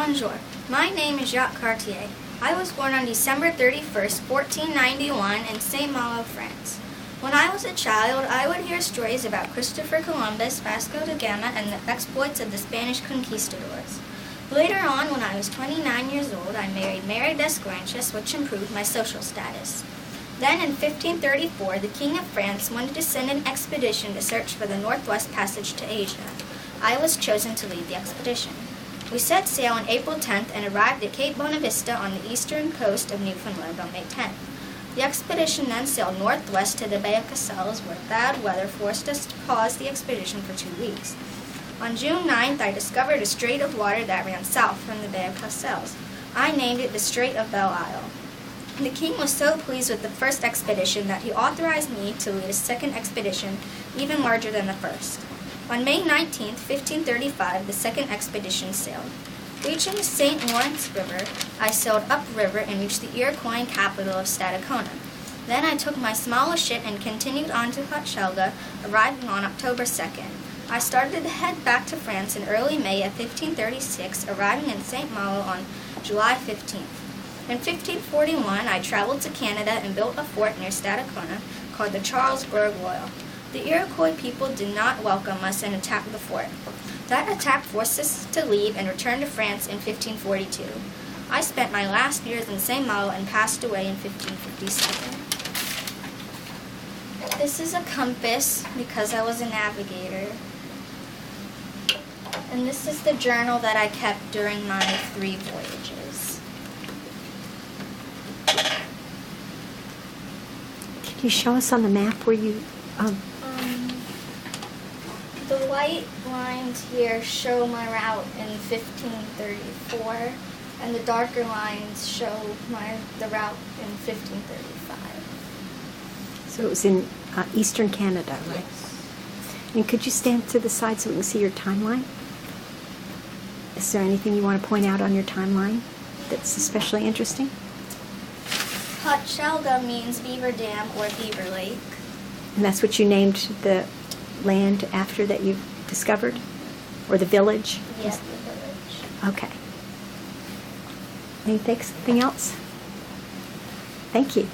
Bonjour, my name is Jacques Cartier. I was born on December 31st, 1491 in St. Malo, France. When I was a child, I would hear stories about Christopher Columbus, Vasco da Gama, and the exploits of the Spanish conquistadors. Later on, when I was 29 years old, I married Mary d'Escranches, which improved my social status. Then in 1534, the King of France wanted to send an expedition to search for the Northwest Passage to Asia. I was chosen to lead the expedition. We set sail on April 10th and arrived at Cape Bonavista on the eastern coast of Newfoundland on May 10th. The expedition then sailed northwest to the Bay of Cassels, where bad weather forced us to pause the expedition for 2 weeks. On June 9th, I discovered a strait of water that ran south from the Bay of Cassels. I named it the Strait of Belle Isle. The king was so pleased with the first expedition that he authorized me to lead a second expedition, even larger than the first. On May 19, 1535, the second expedition sailed. Reaching the St. Lawrence River, I sailed upriver and reached the Iroquois capital of Stadacona. Then I took my smallest ship and continued on to Hochelaga, arriving on October 2nd. I started to head back to France in early May of 1536, arriving in St. Malo on July 15th. In 1541, I traveled to Canada and built a fort near Stadacona called the Charlesbourg Royal. The Iroquois people did not welcome us and attacked the fort. That attack forced us to leave and return to France in 1542. I spent my last years in St. Malo and passed away in 1557. This is a compass because I was a navigator. And this is the journal that I kept during my 3 voyages. Can you show us on the map where you... The white lines here show my route in 1534, and the darker lines show the route in 1535. So it was in eastern Canada, right? Yes. And could you stand to the side so we can see your timeline? Is there anything you want to point out on your timeline that's especially interesting? Hochelaga means beaver dam or beaver lake. And that's what you named the land after that you discovered? Or the village? Yes, the village. Okay. Anything else? Thank you.